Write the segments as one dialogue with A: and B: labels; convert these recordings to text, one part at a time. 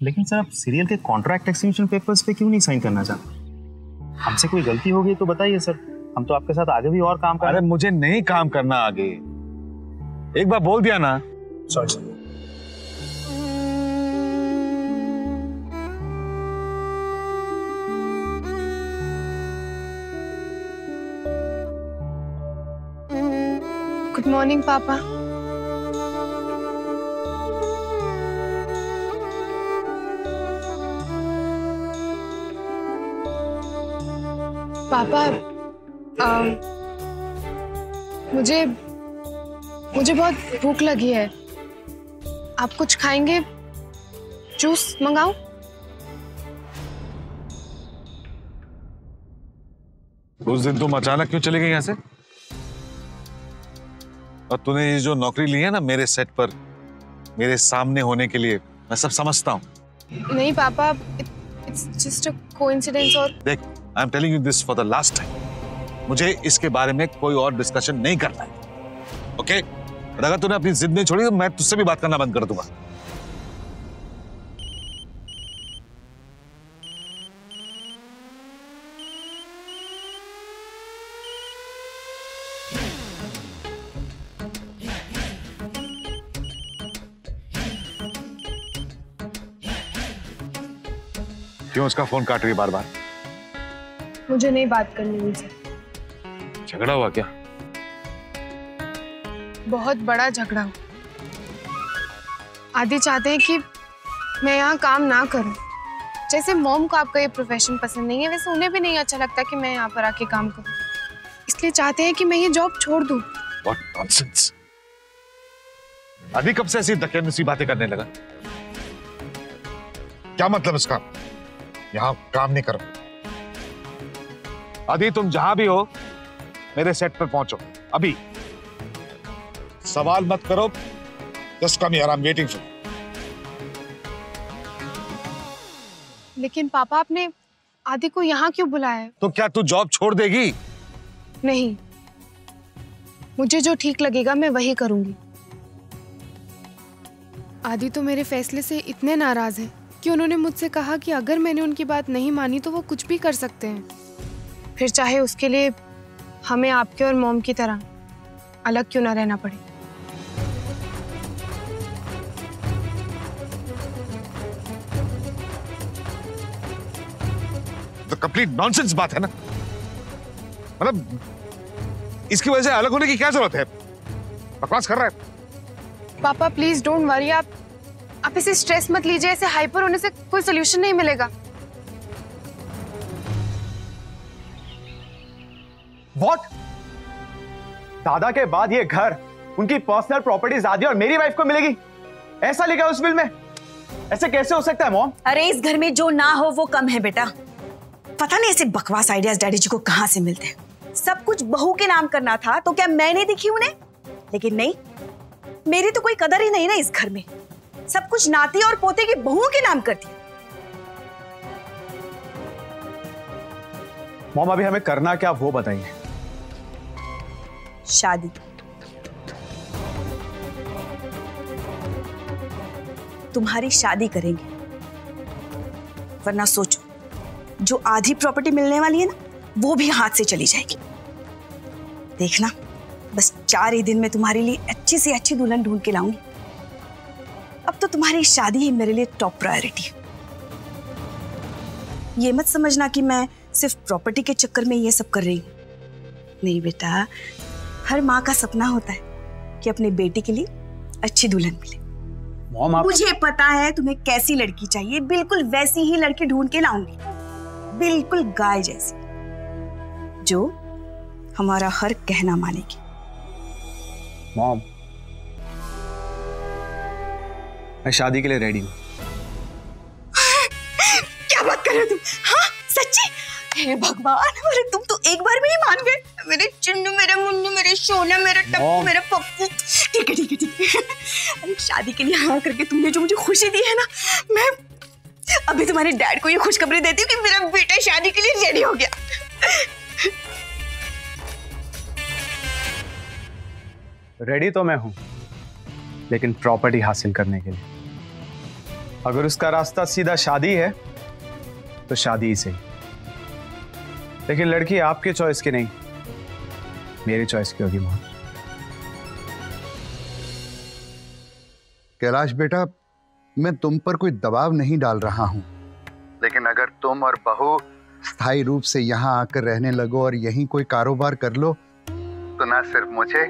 A: लेकिन सर आप सीरियल के कॉन्ट्रैक्ट एक्सटेंशन पेपर्स पे क्यों नहीं साइन करना चाहते? हमसे कोई गलती हो गई तो बताइए सर, हम तो आपके साथ आगे भी और काम कर रहे हैं।
B: अरे मुझे नहीं काम करना आगे, एक बार बोल दिया ना।
A: Sorry sir.
C: गुड मॉर्निंग पापा। पापा मुझे बहुत भूख लगी है, आप कुछ खाएंगे? जूस मंगाऊं?
B: उस दिन तुम अचानक क्यों चले गए यहाँ से? और तूने ये जो नौकरी ली है ना मेरे सेट पर, मेरे सामने होने के लिए, मैं सब समझता हूँ।
C: नहीं पापा, इट्स जस्ट अ कोइंसिडेंस। और
B: देख, I am telling you this for the last time, मुझे इसके बारे में कोई और डिस्कशन नहीं करना है, ओके? और अगर तूने अपनी जिद नहीं छोड़ी तो मैं तुझसे भी बात करना बंद कर दूंगा। क्यों उसका फोन काट रही है बार बार?
C: मुझे नहीं बात करनी उनसे।
B: झगड़ा हुआ क्या?
C: बहुत बड़ा झगड़ा हुआ। आदि चाहते हैं कि मैं यहाँ काम ना करूं। जैसे मॉम को आपका ये प्रोफेशन पसंद नहीं है, वैसे उन्हें भी नहीं अच्छा लगता कि मैं यहाँ पर आके काम करूं। इसलिए चाहते हैं कि मैं ये जॉब छोड़ दूं।
B: What nonsense! आदि कब से ऐसी दकियानुसी बातें करने लगा? क्या मतलब इसका? यहाँ काम नहीं करो। आदि तुम जहां भी हो मेरे सेट पर पहुंचो अभी। सवाल मत करो, just come here, I am waiting for.
C: लेकिन पापा आपने आदि को यहाँ क्यों बुलाया है?
B: तो क्या तू जॉब छोड़ देगी?
C: नहीं, मुझे जो ठीक लगेगा मैं वही करूंगी। आदि तो मेरे फैसले से इतने नाराज हैं कि उन्होंने मुझसे कहा कि अगर मैंने उनकी बात नहीं मानी तो वो कुछ भी कर सकते हैं, फिर चाहे उसके लिए हमें आपके और मॉम की तरह अलग क्यों ना रहना पड़े।
B: तो कंप्लीट नॉनसेंस बात है ना, मतलब इसकी वजह से अलग होने की क्या जरूरत है? बकवास कर रहा है।
C: पापा प्लीज डोंट वरी, आप इसे स्ट्रेस मत लीजिए। ऐसे हाइपर होने से कोई सोल्यूशन नहीं मिलेगा।
D: What? दादा के बाद ये घर, उनकी पर्सनल प्रॉपर्टी दादी और मेरी वाइफ को मिलेगी, ऐसा लिखा उस बिल में? ऐसे कैसे हो सकता है मॉम?
E: अरे इस घर में जो ना हो वो कम है बेटा। पता नहीं ऐसे बकवास आइडियाज डैडी जी को कहाँ से मिलते हैं। सब कुछ बहू के नाम करना था तो क्या मैं नहीं दिखी उन्हें? लेकिन नहीं, मेरी तो कोई कदर ही नहीं ना इस घर में। सब कुछ नाती और पोते की बहू के नाम करती है।
D: मॉम अभी हमें करना क्या वो बताइए।
E: शादी। तुम्हारी शादी करेंगे, वरना सोचो जो आधी प्रॉपर्टी मिलने वाली है ना वो भी हाथ से चली जाएगी। देखना, बस 4 ही दिन में तुम्हारे लिए अच्छी से अच्छी दुल्हन ढूंढ के लाऊंगी। अब तो तुम्हारी शादी ही मेरे लिए टॉप प्रायोरिटी है। ये मत समझना कि मैं सिर्फ प्रॉपर्टी के चक्कर में ये सब कर रही हूँ। नहीं बेटा, हर माँ का सपना होता है कि अपनी बेटी के लिए अच्छी दुल्हन मिले।
D: मॉम आप...
E: मुझे पता है तुम्हें कैसी लड़की चाहिए, बिल्कुल वैसी ही लड़की ढूंढ के लाऊंगी। बिल्कुल गाय जैसी, जो हमारा हर कहना मानेगी।
D: मॉम मैं शादी के लिए रेडी हूँ।
E: क्या बात कर रहे हो तुम? हाँ सच्ची? हे भगवान, अरे तुम तो एक बार में ही मान गए। मेरे चिन्नू, मेरे मुन्नू, मेरे सोना, मेरे टप्पू, मेरे पप्पू। ठीक है ठीक है ठीक है। अरे शादी के लिए हाँ करके तुमने जो मुझे खुशी दी है ना, मैं अभी तुम्हारे डैड को ये खुशखबरी देती हूँ कि मेरा बेटा शादी के लिए रेडी हो गया।
D: रेडी तो मैं हूं, लेकिन प्रॉपर्टी हासिल करने के लिए। अगर उसका रास्ता सीधा शादी है तो शादी ही सही, लेकिन लड़की आपके चॉइस की नहीं, मेरी चॉइस की होगी मोहन।
F: कैलाश बेटा, मैं तुम पर कोई दबाव नहीं डाल रहा हूं, लेकिन अगर तुम और बहू स्थायी रूप से यहाँ आकर रहने लगो और यहीं कोई कारोबार कर लो तो ना सिर्फ मुझे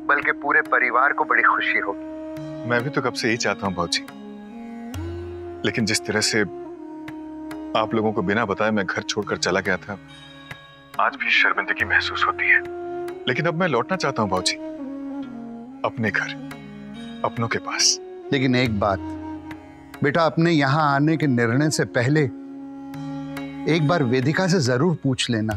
F: बल्कि पूरे परिवार को बड़ी खुशी होगी।
G: मैं भी तो कब से यही चाहता हूँ भाजी, लेकिन जिस तरह से आप लोगों को बिना बताए मैं घर छोड़कर चला गया था, आज भी शर्मिंदगी महसूस होती है। लेकिन अब मैं लौटना चाहता हूँ भाजी, अपने घर, अपनों के पास।
F: लेकिन एक बात बेटा, अपने यहाँ आने के निर्णय से पहले एक बार वेदिका से जरूर पूछ लेना,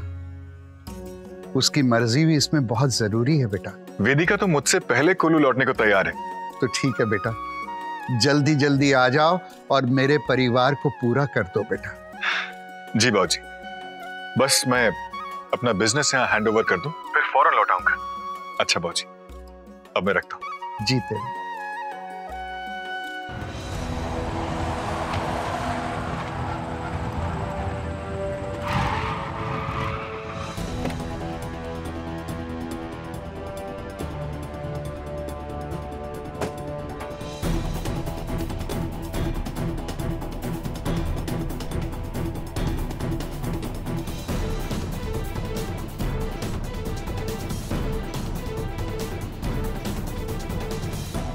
F: उसकी मर्जी भी इसमें बहुत जरूरी है बेटा।
G: वेदिका तो मुझसे पहले कोलू लौटने को तैयार है।
F: तो ठीक है बेटा, जल्दी जल्दी आ जाओ और मेरे परिवार को पूरा कर दो बेटा।
G: जी बाबूजी, बस मैं अपना बिजनेस यहाँ हैंड ओवर कर दूं, फिर फौरन लौट आऊंगा। अच्छा बाबूजी, अब मैं रखता हूँ।
F: जीते रहो।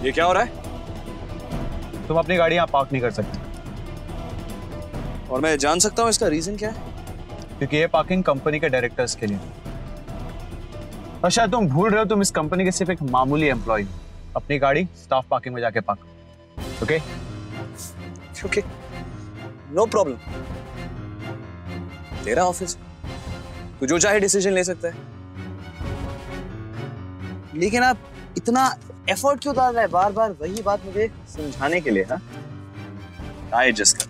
H: ये क्या हो रहा है?
D: तुम अपनी गाड़ी यहाँ पार्क नहीं कर सकते।
H: और मैं जान सकता हूँ इसका रीजन क्या है?
D: क्योंकि ये पार्किंग कंपनी के डायरेक्टर्स के लिए। और शायद तुम भूल रहे हो, तुम इस कंपनी के सिर्फ एक मामूली एम्प्लॉय हो। अपनी गाड़ी स्टाफ पार्किंग में जाके park. Okay
H: okay, no problem. तेरा ऑफिस, तू जो चाहे डिसीजन ले सकता है। लेकिन आप इतना एफर्ट क्यों डाल रहा है बार बार वही बात मुझे समझाने के लिए? हाँ, एडजस्ट कर,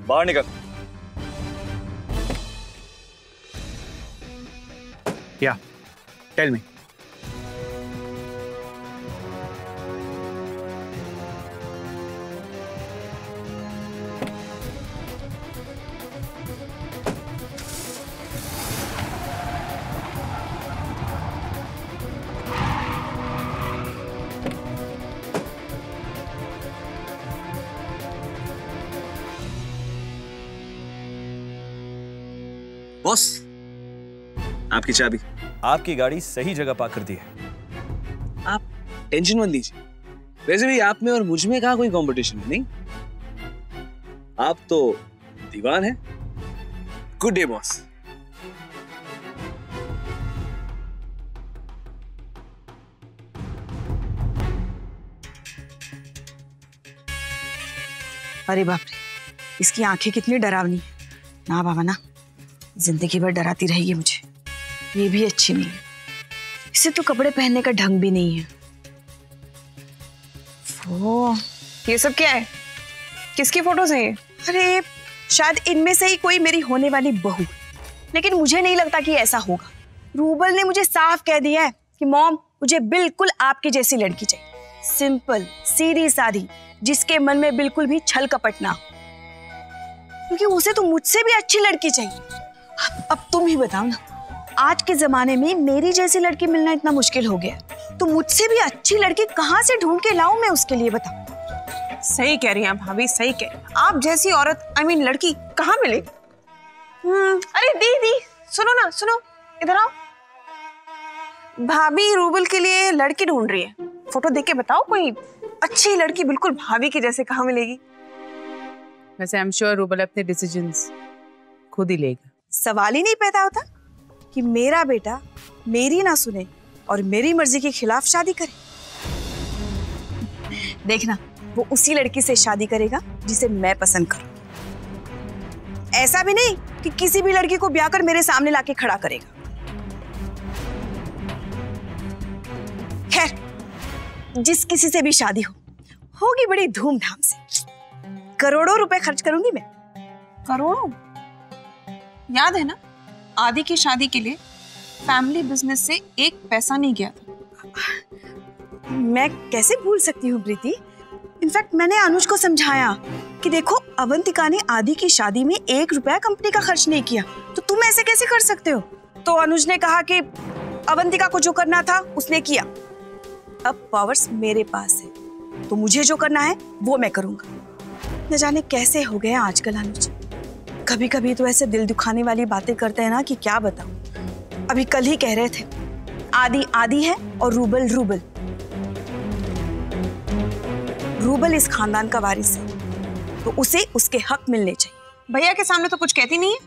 H: बाहर निकल।
D: या टेल मी।
H: बॉस, आपकी चाबी। आपकी गाड़ी सही जगह पार्क कर दी है। आप टेंशन मत लीजिए। वैसे भी आप में और मुझ में कहाँ कोई कंपटीशन है? नहीं, आप तो दीवान हैं। Good day boss.
E: अरे बाप रे, इसकी आंखें कितनी डरावनी है। ना बाबा ना, जिंदगी भर डराती रहेगी मुझे। ये भी अच्छी नहीं है। इसे तो कपड़े पहनने का ढंग भी नहीं है। वो ये सब क्या है? किसकी फोटोज हैं ये? अरे शायद इनमें से ही कोई मेरी होने वाली बहू, लेकिन मुझे नहीं लगता कि ऐसा होगा। रूबल ने मुझे साफ कह दिया है कि मॉम, मुझे बिल्कुल आपकी जैसी लड़की चाहिए, सिंपल, सीधी सादी, जिसके मन में बिल्कुल भी छल कपट ना हो। क्योंकि उसे तो मुझसे भी अच्छी लड़की चाहिए। अब तुम ही बताओ ना, आज के जमाने में मेरी जैसी लड़की मिलना इतना मुश्किल हो गया, तो मुझसे भी अच्छी लड़की कहाँ से ढूंढ के लाऊं मैं उसके लिए? बताओ।
C: सही कह रही हैं भाभी, सही कह रही हैं। आप जैसी औरत, आई मीन लड़की कहाँ मिलेगी? अरे दी सुनो ना, सुनो, इधर आओ। भाभी रूबल के लिए लड़की ढूंढ रही है। फोटो देख के बताओ, कोई अच्छी लड़की बिल्कुल भाभी की जैसे कहाँ मिलेगी?
I: वैसे आई एम श्योर रूबल अपने डिसीजंस खुद ही लेगा।
E: सवाल ही नहीं पैदा होता कि मेरा बेटा मेरी ना सुने और मेरी मर्जी के खिलाफ शादी करे। देखना, वो उसी लड़की से शादी करेगा जिसे मैं पसंद करूं। ऐसा भी नहीं कि किसी भी लड़की को ब्याह कर मेरे सामने लाके खड़ा करेगा। खैर, जिस किसी से भी शादी होगी बड़ी धूमधाम से। करोड़ों रुपए खर्च करूंगी मैं।
C: करोड़ों? याद है ना, आदि की शादी के लिए फैमिली बिजनेस से एक पैसा नहीं गया था।
E: मैं कैसे भूल सकती हूँ प्रीति? इनफैक्ट मैंने अनुज को समझाया कि देखो अवंतिका ने आदि की शादी में 1 रुपया कंपनी का खर्च नहीं किया, तो तुम ऐसे कैसे कर सकते हो। तो अनुज ने कहा कि अवंतिका को जो करना था उसने किया, अब पावर्स मेरे पास है, तो मुझे जो करना है वो मैं करूंगा। न जाने कैसे हो गए आजकल अनुज, कभी कभी तो ऐसे दिल दुखाने वाली बातें करते हैं ना कि क्या बताऊं। अभी कल ही कह रहे थे आदि आदि है और रूबल रूबल। रूबल इस खानदान का वारिस है, तो उसे उसके हक मिलने चाहिए।
J: भैया के सामने तो कुछ कहती नहीं है,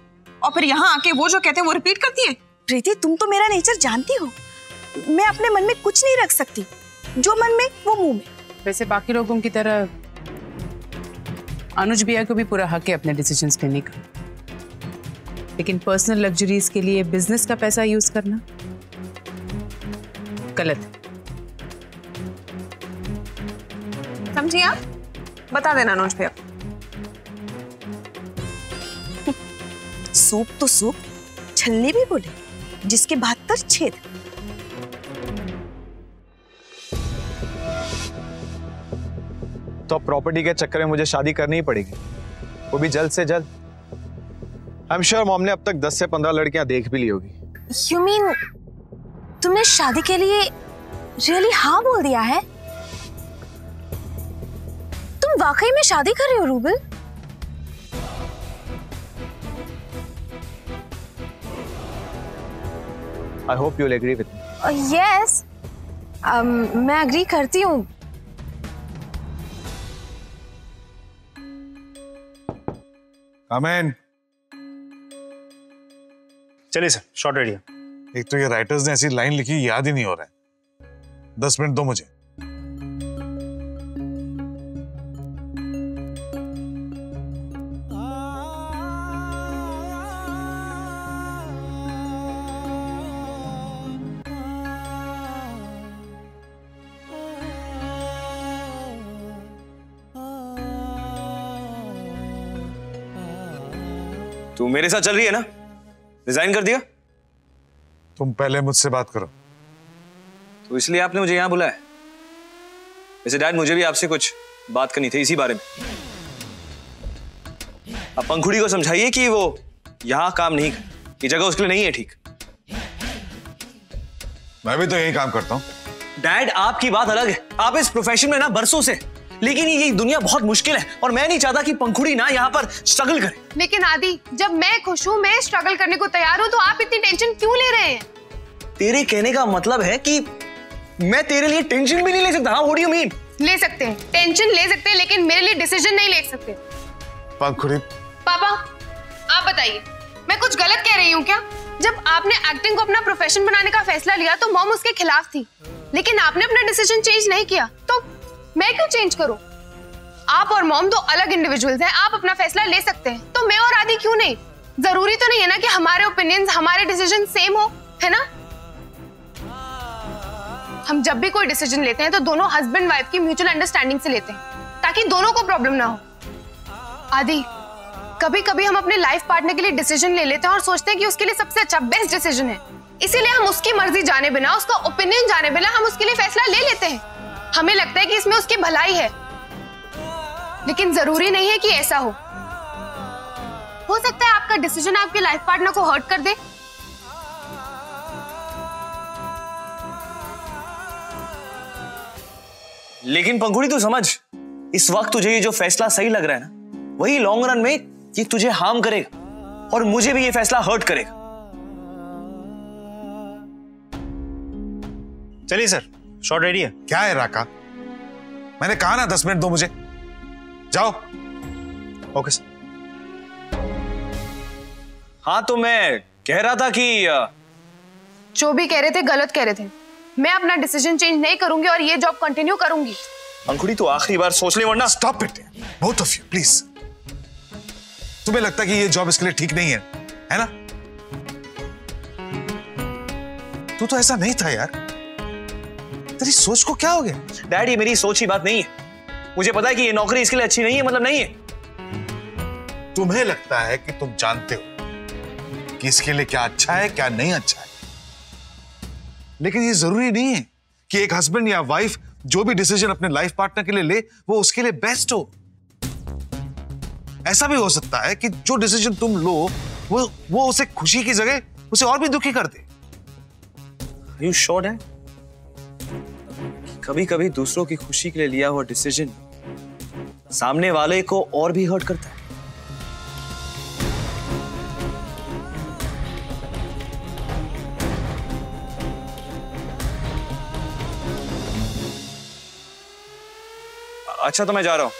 J: और फिर यहाँ आके वो जो कहते हैं वो रिपीट करती है।
E: प्रीति, तुम तो मेरा नेचर जानती हो, मैं अपने मन में कुछ नहीं रख सकती, जो मन में वो मुंह में।
I: वैसे बाकी लोगों की तरह अनुज भैया को भी पूरा हक है अपने डिसीजंस लेने का, लेकिन पर्सनल लग्जरीज के लिए बिजनेस का पैसा यूज करना गलत है।
J: समझिए आप? बता देना अनुज भैया।
E: सूप तो सूप, छलनी भी बोले, जिसके 72 छेद।
D: तो अब प्रॉपर्टी के चक्कर में मुझे शादी करनी ही पड़ेगी, वो भी जल्द से जल्द। आई एम श्योर मॉम ने अब तक 10 से 15 लड़कियां देख भी ली होगी।
J: You mean तुमने शादी के लिए रियली हाँ बोल दिया है? तुम वाकई में शादी कर रहे हो rouble?
D: I hope you'll agree with me.
J: Yes, मैं अग्री करती हूँ।
B: Come in.
A: चलिए सर, शॉर्ट रेडी है।
B: एक तो ये राइटर्स ने ऐसी लाइन लिखी याद ही नहीं हो रहा है। 10 मिनट दो मुझे।
H: तू मेरे साथ चल रही है ना? रिजाइन कर दिया?
B: तुम पहले मुझसे बात करो।
H: तो इसलिए आपने मुझे यहां बुलाया? वैसे डैड, मुझे भी आपसे कुछ बात करनी थी इसी बारे में। अब पंखुड़ी को समझाइए कि वो यहां काम नहीं कर, ये जगह उसके लिए नहीं है ठीक।
B: मैं भी तो यही काम करता हूं।
H: डैड, आपकी बात अलग है, आप इस प्रोफेशन में ना बरसों से, लेकिन ये दुनिया बहुत मुश्किल है और मैं नहीं चाहता कि पंखुड़ी ना यहाँ पर स्ट्रगल करे।
C: लेकिन आदि, जब मैं खुश हूँ, मैं स्ट्रगल करने को तैयार हूँ, तो आप इतनी टेंशन क्यों ले रहे हैं?
H: तेरे कहने का मतलब है कि मैं तेरे लिए टेंशन भी नहीं ले सकता? हाँ, व्हाट डू यू मीन?
C: ले सकते हैं, टेंशन ले सकते हैं, लेकिन मेरे लिए डिसीजन नहीं ले सकते।
B: पंखुड़ी।
C: पापा, आप बताइए, मैं कुछ गलत कह रही हूँ क्या? जब आपने एक्टिंग को अपना प्रोफेशन बनाने का फैसला लिया तो मॉम उसके खिलाफ थी, लेकिन आपने अपना डिसीजन चेंज नहीं किया, तो मैं क्यों चेंज करूं? आप और मॉम दो अलग इंडिविजुअल्स हैं, आप अपना फैसला ले सकते हैं, तो मैं और आदि क्यों नहीं? जरूरी तो नहीं है ना कि हमारे ओपिनियंस, हमारे डिसीजन सेम हो, है ना? हम जब भी कोई डिसीजन लेते हैं तो दोनों हस्बैंड वाइफ की म्यूचुअल अंडरस्टैंडिंग से लेते हैं, ताकि दोनों को प्रॉब्लम ना हो। आदि, कभी कभी हम अपने लाइफ पार्टनर के लिए डिसीजन ले लेते हैं और सोचते हैं कि उसके लिए सबसे अच्छा बेस्ट डिसीजन है, इसीलिए हम उसकी मर्जी जाने बिना, उसका ओपिनियन जाने बिना हम उसके लिए फैसला ले लेते हैं। हमें लगता है कि इसमें उसकी भलाई है, लेकिन जरूरी नहीं है कि ऐसा हो सकता है आपका डिसीजन आपके लाइफ पार्टनर को हर्ट कर दे।
H: लेकिन पंखुड़ी, तू समझ, इस वक्त तुझे ये जो फैसला सही लग रहा है ना, वही लॉन्ग रन में ये तुझे हार्म करेगा और मुझे भी ये फैसला हर्ट करेगा।
A: चलिए सर, शॉर्ट रेडी है।
B: क्या है राका? मैंने कहा ना 10 मिनट दो मुझे। जाओ।
A: Okay sir.
H: हाँ, तो मैं कह रहा था कि
C: जो भी कह रहे थे गलत कह रहे थे। मैं अपना डिसीजन चेंज नहीं करूंगी और ये जॉब कंटिन्यू करूंगी।
H: पंखुड़ी, तो आखिरी बार सोच ले, वरना।
B: Stop it both of you please. तुम्हें लगता है कि ये जॉब इसके लिए ठीक नहीं है ना? तू तो ऐसा नहीं था यार। तेरी सोच को क्या हो गया?
H: डैड, ये मेरी सोच की बात नहीं है। मुझे पता है कि ये नौकरी इसके लिए अच्छी नहीं है, मतलब नहीं है।
B: तुम्हें लगता है कि तुम जानते हो कि इसके लिए क्या अच्छा है, क्या नहीं अच्छा है, लेकिन ये जरूरी नहीं है कि एक हस्बैंड या वाइफ जो भी डिसीजन अपने लाइफ पार्टनर के लिए ले वो उसके लिए बेस्ट हो। ऐसा भी हो सकता है कि जो डिसीजन तुम लो वो उसे खुशी की जगह उसे और भी दुखी कर दे।
H: यू श्योर है? कभी कभी दूसरों की खुशी के लिए लिया हुआ डिसीजन सामने वाले को और भी हर्ट करता है। अच्छा तो मैं जा रहा हूं,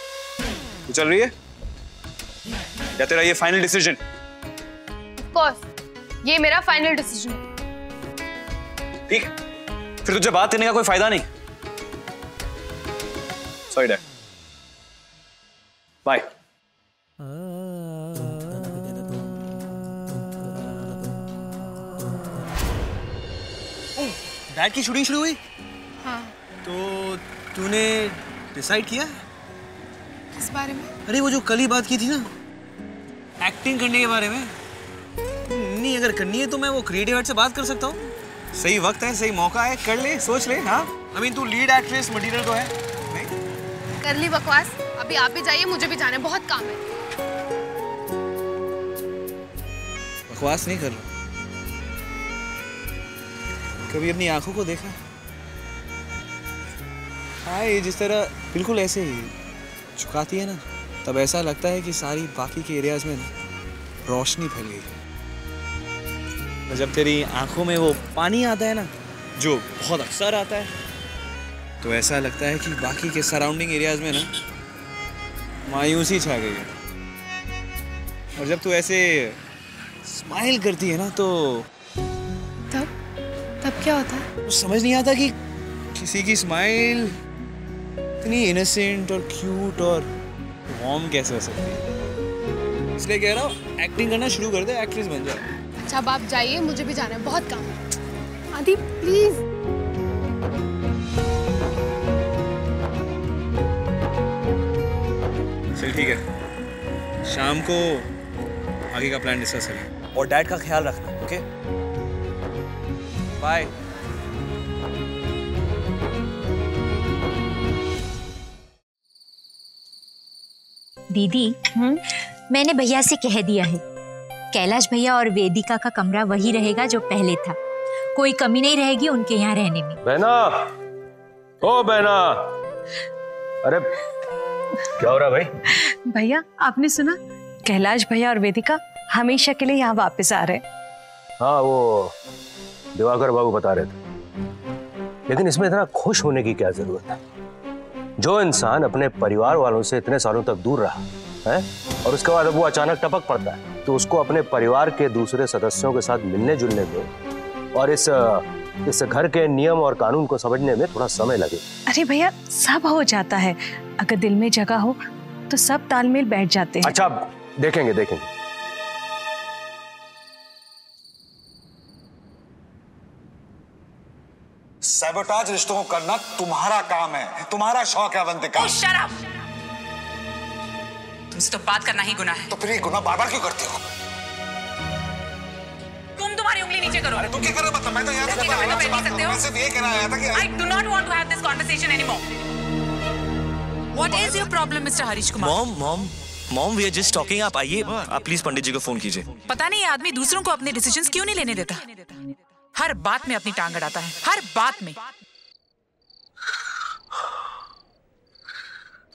H: तू चल रही है? या तेरा ये फाइनल डिसीजन?
C: बॉस, ये मेरा फाइनल डिसीजन।
H: ठीक, फिर तुझे बात करने का कोई फायदा नहीं। Sorry dad, bye. डैड की शूटिंग शुरू हुई?
C: हाँ।
H: तो तूने डिसाइड किया?
C: किस बारे में?
H: अरे वो जो कल ही बात की थी ना, एक्टिंग करने के बारे में। नहीं, अगर करनी है तो मैं वो क्रिएटिव हेड से बात कर सकता हूँ। सही वक्त है, सही मौका है, कर ले, सोच ले। हाँ, आई मीन तू लीड एक्ट्रेस मटेरियल तो है नहीं?
C: कर ली बकवास, अभी आप भी जाइए, मुझे भी जाना है, बहुत काम है।
H: बकवास नहीं कर रहा, कभी अपनी आंखों को देखा? हाँ, ये जिस तरह बिल्कुल ऐसे ही झुकाती है ना, तब ऐसा लगता है कि सारी बाकी के एरियाज में रोशनी फैल गई। और जब तेरी आंखों में वो पानी आता है ना, जो बहुत अक्सर आता है, तो ऐसा लगता है कि बाकी के सराउंडिंग एरियाज में ना मायूसी छा गई है। और जब तू ऐसे स्माइल करती है ना, तो
C: तब क्या होता है?
H: समझ नहीं आता कि किसी की स्माइल इतनी इनोसेंट और क्यूट और वार्म कैसे हो सकती है। इसलिए कह रहा हूँ, एक्टिंग करना शुरू कर दे, एक्ट्रेस बन जा।
C: अच्छा, अब आप जाइए, मुझे भी जाना है, बहुत काम है। आदि प्लीज।
H: चल ठीक है, शाम को आगे का प्लान डिस्कस करें। और डैड का ख्याल रखना, ओके? बाय।
K: दीदी, मैंने भैया से कह दिया है, कैलाश भैया और वेदिका का कमरा वही रहेगा जो पहले था। कोई कमी नहीं रहेगी उनके यहाँ रहने में।
L: बहना, ओ बहना, अरे क्या हो रहा भाई?
M: भैया, आपने सुना? कैलाश भैया और वेदिका हमेशा के लिए यहाँ वापस आ रहे हैं।
L: हाँ, वो दिवाकर बाबू बता रहे थे, लेकिन इसमें इतना खुश होने की क्या जरूरत है? जो इंसान अपने परिवार वालों से इतने सालों तक दूर रहा है और उसके बाद अब वो अचानक टपक पड़ता है, तो उसको अपने परिवार के दूसरे सदस्यों के साथ मिलने जुलने में और इस घर के नियम और कानून को समझने में थोड़ा समय लगे।
M: अरे भैया, सब हो जाता है, अगर दिल में जगह हो तो सब तालमेल बैठ जाते हैं।
L: अच्छा, देखेंगे।
B: सैबोटाज रिश्तों को करना तुम्हारा काम है, तुम्हारा शौक है अवंतिका।
I: Shut up! तुमसे तो बात करना ही गुनाह है।
B: तो फिर ये गुनाह बार-बार क्यों करती हो?
I: तुम तुम्हारी उंगली नीचे करो।
B: अरे तुम क्या कर रहे हो? मतलब मैं तो यहाँ से
I: बैठ सकते हो।
B: मैं सिर्फ ये कहना आया था कि
I: I do not want to have this conversation anymore. What is your problem, Mr. Harish Kumar?
H: Mom, we are just talking. आप आइए, आप प्लीज पंडित जी को फोन कीजिए।
I: पता नहीं ये आदमी दूसरों को अपने डिसीजंस क्यों नहीं लेने देता। हर बात में अपनी टांग अड़ाता है, हर बात में।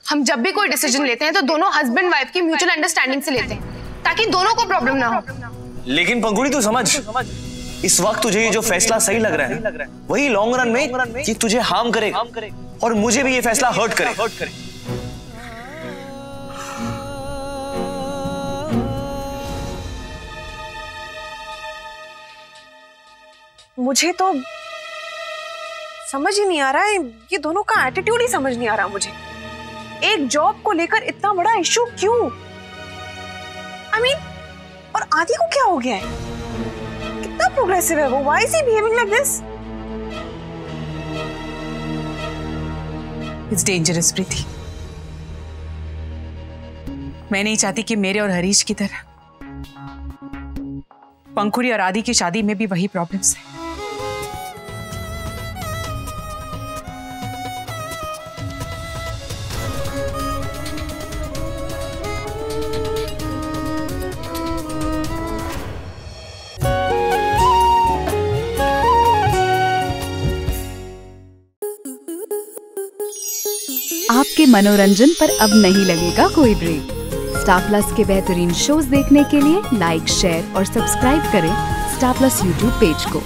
C: हम जब भी कोई डिसीजन लेते हैं तो दोनों हस्बैंड वाइफ की म्यूचुअल अंडरस्टैंडिंग से लेते हैं, ताकि दोनों को प्रॉब्लम ना हो।
H: लेकिन पंखुड़ी, तू समझ, इस वक्त तुझे ये जो फैसला सही लग रहा है, वही लॉन्ग रन में ये तुझे हार्म करेगा और मुझे भी ये फैसला हर्ट करे।
E: मुझे तो समझ ही नहीं आ रहा है, ये दोनों का एटीट्यूड ही समझ नहीं आ रहा मुझे। एक जॉब को लेकर इतना बड़ा इशू क्यों? I mean, और आदि को क्या हो गया है? कितना प्रोग्रेसिव है वो? Why is he behaving like this?
I: It's dangerous, प्रीति। मैं नहीं चाहती कि मेरे और हरीश की तरह पंखुड़ी और आदि की शादी में भी वही प्रॉब्लम्स हैं।
N: आपके मनोरंजन पर अब नहीं लगेगा कोई ब्रेक। स्टार प्लस के बेहतरीन शोज देखने के लिए लाइक, शेयर और सब्सक्राइब करें स्टार प्लस यूट्यूब पेज को।